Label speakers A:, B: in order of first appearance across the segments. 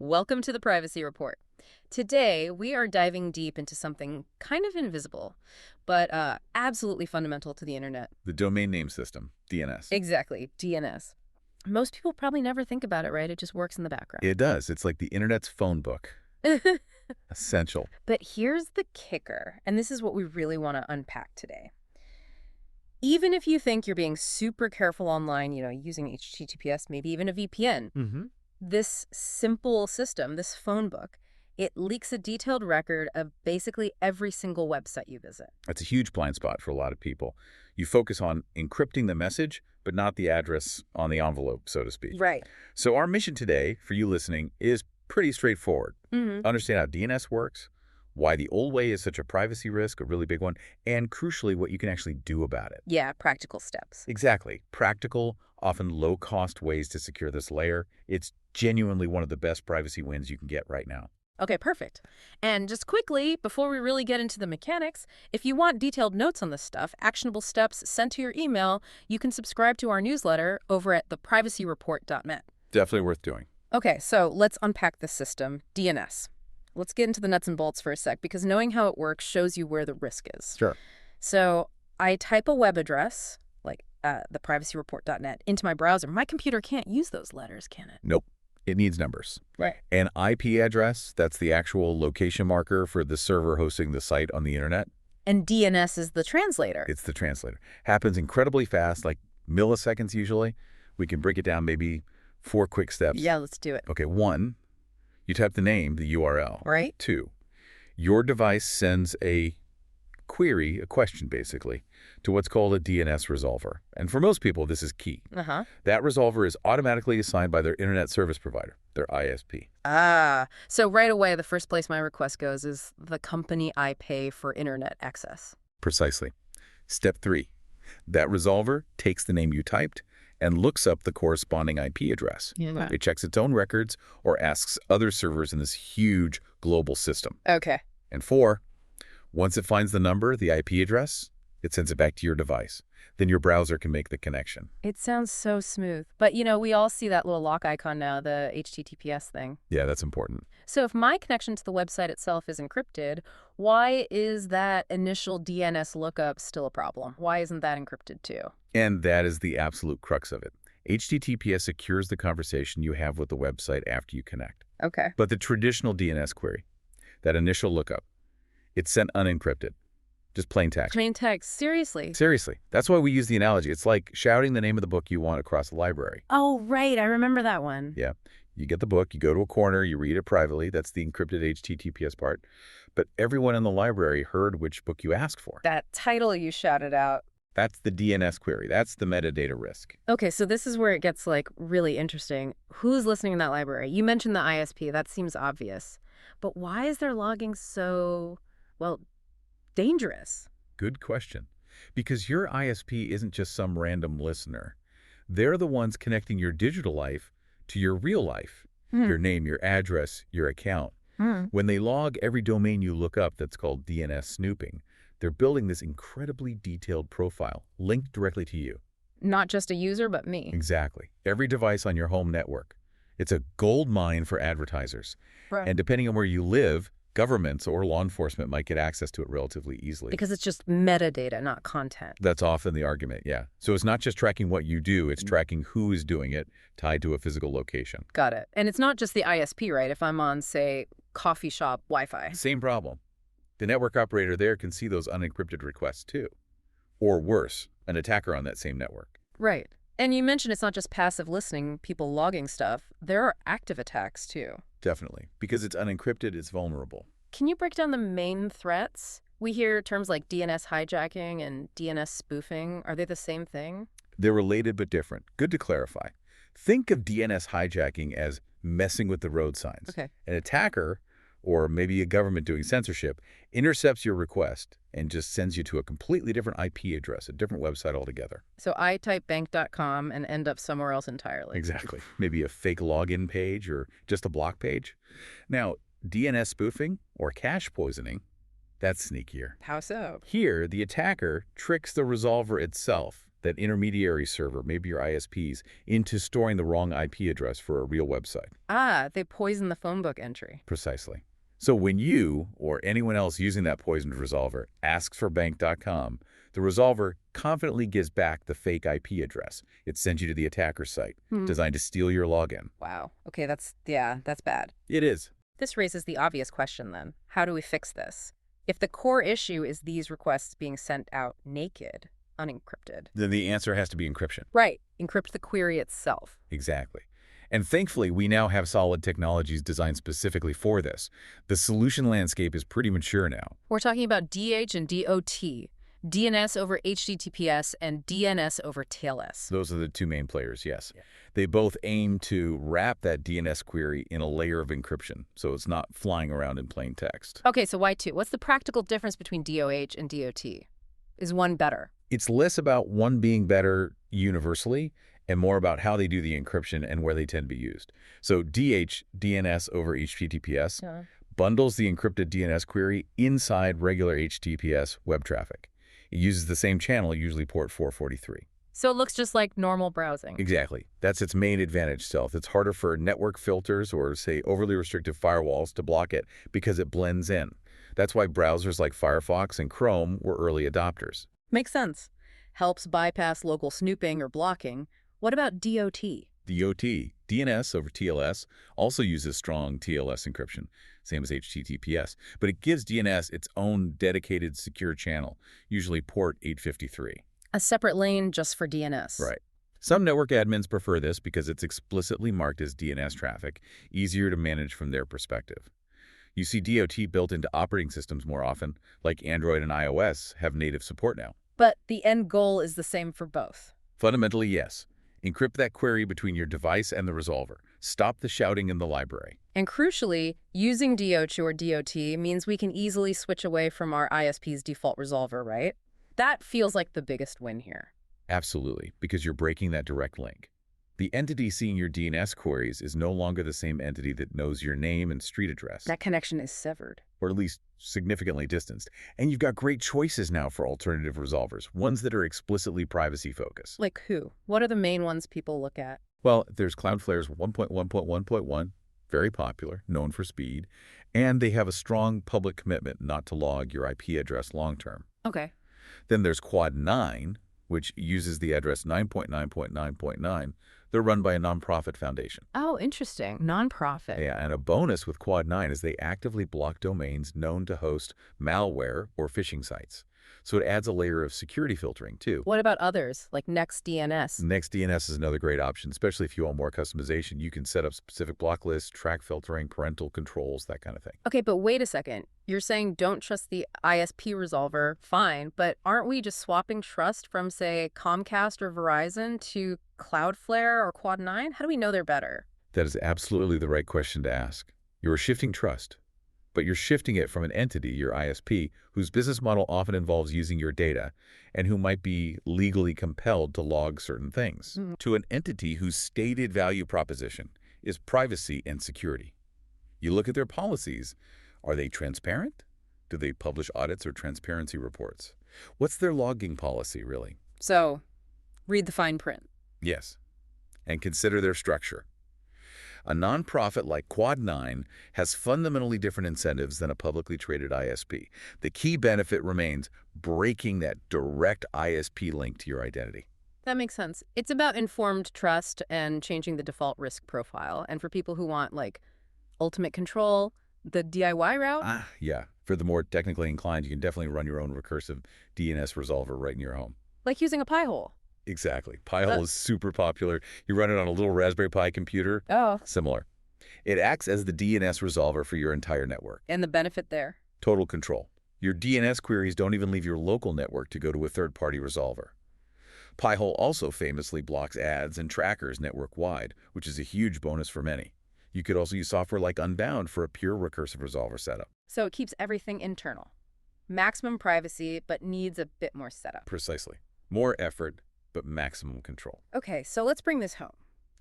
A: Welcome to the Privacy Report. Today, we are diving deep into something kind of invisible, but absolutely fundamental to the internet.
B: The domain name system, DNS.
A: Exactly, DNS. Most people probably never think about it, right? It just works in the background.
B: It does. It's like the internet's phone book. Essential.
A: But here's the kicker, and this is what we really want to unpack today. Even if you think you're being super careful online, using HTTPS, maybe even a VPN, this simple system, this phone book, it leaks a detailed record of basically every single website you visit.
B: That's a huge blind spot for a lot of people. You focus on encrypting the message, but not the address on the envelope, so to speak.
A: Right.
B: So our mission today, for you listening, is pretty straightforward. Understand how DNS works, why the old way is such a privacy risk, a really big one, and crucially, what you can actually do about it.
A: Yeah, practical steps.
B: Exactly. Practical, often low-cost ways to secure this layer. It's genuinely one of the best privacy wins you can get right now.
A: Okay, perfect. And just quickly, before we really get into the mechanics, if you want detailed notes on this stuff, actionable steps sent to your email, you can subscribe to our newsletter over at theprivacyreport.net.
B: Definitely worth doing.
A: Okay, so let's unpack this system, DNS. Let's get into the nuts and bolts for a sec, because knowing how it works shows you where the risk is.
B: Sure.
A: So I type a web address, like theprivacyreport.net, into my browser. My computer can't use those letters, can it?
B: Nope. It needs numbers.
A: Right.
B: An IP address, that's the actual location marker for the server hosting the site on the internet.
A: And DNS is the translator.
B: It's the translator. Happens incredibly fast, like milliseconds usually. We can break it down maybe 4 quick steps.
A: Yeah, let's do it.
B: Okay, 1, you type the name, the URL.
A: Right.
B: 2, your device sends a query, a question basically, to what's called a DNS resolver. And for most people, this is key. That resolver is automatically assigned by their internet service provider, their ISP.
A: So right away, the first place my request goes is the company I pay for internet access.
B: Precisely. Step 3, that resolver takes the name you typed and looks up the corresponding IP address.
A: Yeah.
B: It checks its own records or asks other servers in this huge global system.
A: Okay.
B: And 4, once it finds the number, the IP address, it sends it back to your device. Then your browser can make the connection.
A: It sounds so smooth. But, we all see that little lock icon now, the HTTPS thing.
B: Yeah, that's important.
A: So if my connection to the website itself is encrypted, why is that initial DNS lookup still a problem? Why isn't that encrypted too?
B: And that is the absolute crux of it. HTTPS secures the conversation you have with the website after you connect.
A: Okay.
B: But the traditional DNS query, that initial lookup, it's sent unencrypted. Just plain text.
A: Plain text. Seriously?
B: Seriously. That's why we use the analogy. It's like shouting the name of the book you want across the library.
A: Oh, right. I remember that one.
B: Yeah. You get the book, you go to a corner, you read it privately. That's the encrypted HTTPS part. But everyone in the library heard which book you asked for.
A: That title you shouted out.
B: That's the DNS query. That's the metadata risk.
A: Okay, so this is where it gets, really interesting. Who's listening in that library? You mentioned the ISP. That seems obvious. But why is their logging so, dangerous?
B: Good question. Because your ISP isn't just some random listener. They're the ones connecting your digital life to your real life. Your name, your address, your account. When they log every domain you look up, that's called DNS snooping, they're building this incredibly detailed profile linked directly to you.
A: Not just a user, but me.
B: Exactly. Every device on your home network. It's a gold mine for advertisers.
A: Right.
B: And depending on where you live, governments or law enforcement might get access to it relatively easily.
A: Because it's just metadata, not content.
B: That's often the argument, yeah. So it's not just tracking what you do, it's tracking who is doing it tied to a physical location.
A: Got it. And it's not just the ISP, right? If I'm on, say, coffee shop Wi-Fi.
B: Same problem. The network operator there can see those unencrypted requests too. Or worse, an attacker on that same network.
A: Right. And you mentioned it's not just passive listening, people logging stuff. There are active attacks too.
B: Definitely. Because it's unencrypted, it's vulnerable.
A: Can you break down the main threats? We hear terms like DNS hijacking and DNS spoofing. Are they the same thing?
B: They're related but different. Good to clarify. Think of DNS hijacking as messing with the road signs.
A: Okay.
B: An attacker, or maybe a government doing censorship, intercepts your request and just sends you to a completely different IP address, a different website altogether.
A: So I type bank.com and end up somewhere else entirely.
B: Exactly. Maybe a fake login page or just a block page. Now, DNS spoofing or cache poisoning, that's sneakier.
A: How so?
B: Here, the attacker tricks the resolver itself that intermediary server, maybe your ISPs, into storing the wrong IP address for a real website.
A: Ah, they poison the phone book entry.
B: Precisely. So when you, or anyone else using that poisoned resolver, asks for bank.com, the resolver confidently gives back the fake IP address. It sends you to the attacker's site, designed to steal your login.
A: Wow. Okay, that's bad.
B: It is.
A: This raises the obvious question then. How do we fix this? If the core issue is these requests being sent out naked, unencrypted.
B: Then the answer has to be encryption.
A: Right. Encrypt the query itself.
B: Exactly. And thankfully, we now have solid technologies designed specifically for this. The solution landscape is pretty mature now.
A: We're talking about DH and DOT, DNS over HTTPS, and DNS over TLS.
B: Those are the two main players, yes. Yeah. They both aim to wrap that DNS query in a layer of encryption, so it's not flying around in plain text.
A: Okay, so why two? What's the practical difference between DOH and DOT? Is one better?
B: It's less about one being better universally and more about how they do the encryption and where they tend to be used. So DH, DNS over HTTPS, bundles the encrypted DNS query inside regular HTTPS web traffic. It uses the same channel, usually port 443.
A: So it looks just like normal browsing.
B: Exactly. That's its main advantage, Stealth. It's harder for network filters or, say, overly restrictive firewalls to block it because it blends in. That's why browsers like Firefox and Chrome were early adopters.
A: Makes sense. Helps bypass local snooping or blocking. What about DOT?
B: DOT, DNS over TLS, also uses strong TLS encryption, same as HTTPS, but it gives DNS its own dedicated secure channel, usually port 853.
A: A separate lane just for DNS.
B: Right. Some network admins prefer this because it's explicitly marked as DNS traffic, easier to manage from their perspective. You see DOT built into operating systems more often, like Android and iOS have native support now.
A: But the end goal is the same for both.
B: Fundamentally, yes. Encrypt that query between your device and the resolver. Stop the shouting in the library.
A: And crucially, using DOH or DOT means we can easily switch away from our ISP's default resolver, right? That feels like the biggest win here.
B: Absolutely, because you're breaking that direct link. The entity seeing your DNS queries is no longer the same entity that knows your name and street address.
A: That connection is severed.
B: Or at least significantly distanced. And you've got great choices now for alternative resolvers, ones that are explicitly privacy-focused.
A: Like who? What are the main ones people look at?
B: Well, there's Cloudflare's 1.1.1.1, very popular, known for speed, and they have a strong public commitment not to log your IP address long-term.
A: Okay.
B: Then there's Quad 9, which uses the address 9.9.9.9. They're run by a nonprofit foundation.
A: Oh, interesting. Nonprofit.
B: Yeah, and a bonus with Quad 9 is they actively block domains known to host malware or phishing sites. So it adds a layer of security filtering, too.
A: What about others, like NextDNS?
B: NextDNS is another great option, especially if you want more customization. You can set up specific block lists, track filtering, parental controls, that kind of thing.
A: Okay, but wait a second. You're saying don't trust the ISP resolver, fine, but aren't we just swapping trust from, say, Comcast or Verizon to Cloudflare or Quad 9? How do we know they're better?
B: That is absolutely the right question to ask. You are shifting trust. But you're shifting it from an entity, your ISP, whose business model often involves using your data and who might be legally compelled to log certain things, to an entity whose stated value proposition is privacy and security. You look at their policies. Are they transparent? Do they publish audits or transparency reports? What's their logging policy, really?
A: So, read the fine print.
B: Yes. And consider their structure. A nonprofit like Quad 9 has fundamentally different incentives than a publicly traded ISP. The key benefit remains breaking that direct ISP link to your identity.
A: That makes sense. It's about informed trust and changing the default risk profile. And for people who want, like, ultimate control, the DIY route?
B: Yeah. For the more technically inclined, you can definitely run your own recursive DNS resolver right in your home.
A: Like using a Pi-hole.
B: Exactly. Pi-hole is super popular. You run it on a little Raspberry Pi computer.
A: Oh.
B: Similar. It acts as the DNS resolver for your entire network.
A: And the benefit there?
B: Total control. Your DNS queries don't even leave your local network to go to a third-party resolver. Pi-hole also famously blocks ads and trackers network-wide, which is a huge bonus for many. You could also use software like Unbound for a pure recursive resolver setup.
A: So it keeps everything internal. Maximum privacy, but needs a bit more setup.
B: Precisely. More effort, but maximum control.
A: Okay, so let's bring this home.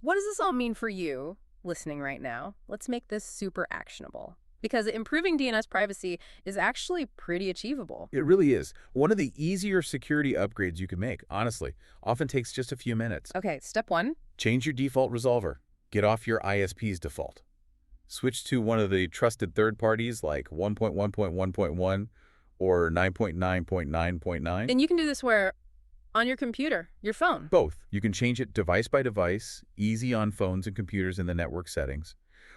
A: What does this all mean for you, listening right now? Let's make this super actionable. because improving DNS privacy is actually pretty achievable.
B: It really is. One of the easier security upgrades you can make, honestly, often takes just a few minutes.
A: Okay, step 1.
B: Change your default resolver. Get off your ISP's default. Switch to one of the trusted third parties like 1.1.1.1 or 9.9.9.9.
A: And you can do this where? On your computer, your phone.
B: Both. You can change it device by device, easy on phones and computers in the network settings.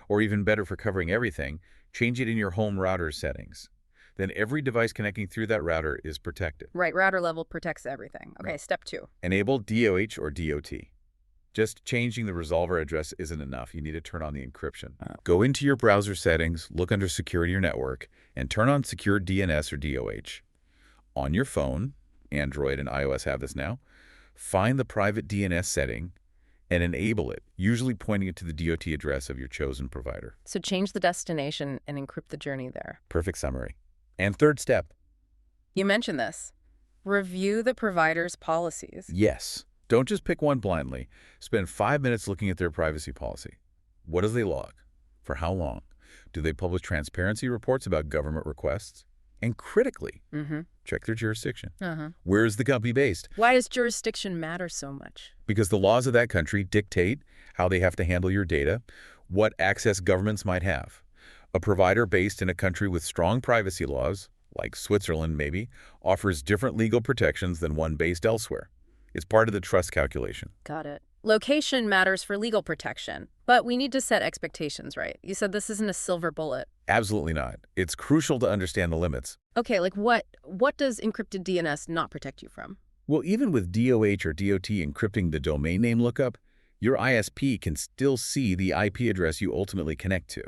B: Or even better for covering everything, change it in your home router settings. Then every device connecting through that router is protected.
A: Right, router level protects everything. Okay,
B: Right.
A: step 2.
B: Enable DOH or DOT. Just changing the resolver address isn't enough. You need to turn on the encryption. Go into your browser settings, look under Security or Network, and turn on Secure DNS or DOH. On your phone, Android and iOS have this now, find the private DNS setting and enable it, usually pointing it to the DOT address of your chosen provider.
A: So change the destination and encrypt the journey there.
B: Perfect summary. And third step,
A: You mentioned this. Review the provider's policies.
B: yes. Don't just pick one blindly. Spend 5 minutes looking at their privacy policy. What does they log? For how long? Do they publish transparency reports about government requests? And critically, check their jurisdiction. Where is the company based?
A: Why does jurisdiction matter so much?
B: Because the laws of that country dictate how they have to handle your data, what access governments might have. A provider based in a country with strong privacy laws, like Switzerland maybe, offers different legal protections than one based elsewhere. It's part of the trust calculation.
A: Got it. Location matters for legal protection, but we need to set expectations, right? You said this isn't a silver bullet.
B: Absolutely not. It's crucial to understand the limits.
A: Okay, like what does encrypted DNS not protect you from?
B: Well, even with DOH or DOT encrypting the domain name lookup, your ISP can still see the IP address you ultimately connect to.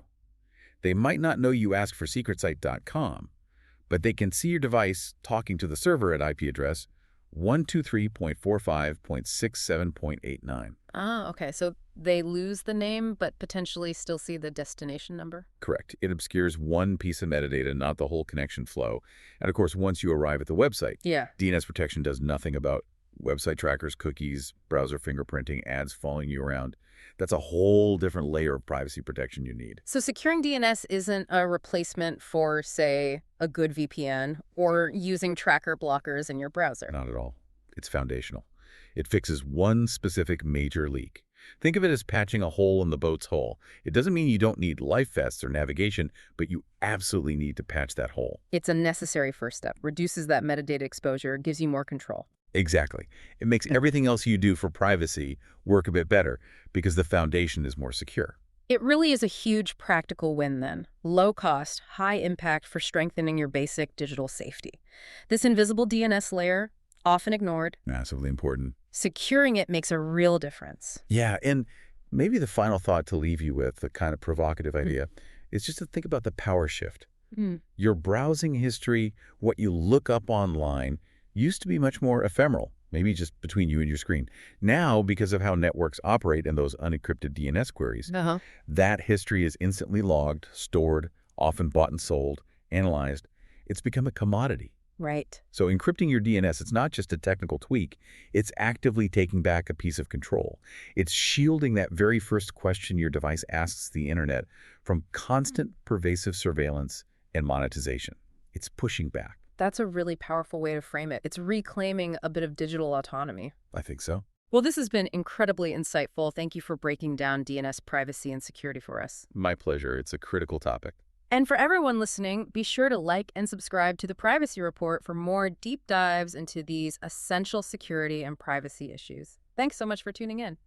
B: They might not know you asked for secretsite.com, but they can see your device talking to the server at IP address 123.45.67.89.
A: Ah, okay. So they lose the name, but potentially still see the destination number?
B: Correct. It obscures one piece of metadata, not the whole connection flow. And of course, once you arrive at the website,
A: Yeah.
B: DNS protection does nothing about website trackers, cookies, browser fingerprinting, ads following you around. That's a whole different layer of privacy protection you need.
A: So securing DNS isn't a replacement for, say, a good VPN or using tracker blockers in your browser.
B: Not at all. It's foundational. It fixes one specific major leak. Think of it as patching a hole in the boat's hull. It doesn't mean you don't need life vests or navigation, but you absolutely need to patch that hole.
A: It's a necessary first step. Reduces that metadata exposure, gives you more control.
B: Exactly. It makes everything else you do for privacy work a bit better because the foundation is more secure.
A: It really is a huge practical win then. Low cost, high impact for strengthening your basic digital safety. This invisible DNS layer, often ignored,
B: Massively important.
A: securing it makes a real difference.
B: Yeah, and maybe the final thought to leave you with, the kind of provocative idea, is just to think about the power shift. Your browsing history, what you look up online, used to be much more ephemeral, maybe just between you and your screen. Now, because of how networks operate and those unencrypted DNS queries, that history is instantly logged, stored, often bought and sold, analyzed. It's become a commodity.
A: Right.
B: So encrypting your DNS, it's not just a technical tweak. It's actively taking back a piece of control. It's shielding that very first question your device asks the internet from constant pervasive surveillance and monetization. It's pushing back.
A: That's a really powerful way to frame it. It's reclaiming a bit of digital autonomy.
B: I think so.
A: Well, this has been incredibly insightful. Thank you for breaking down DNS privacy and security for us.
B: My pleasure. It's a critical topic.
A: And for everyone listening, be sure to like and subscribe to the Privacy Report for more deep dives into these essential security and privacy issues. Thanks so much for tuning in.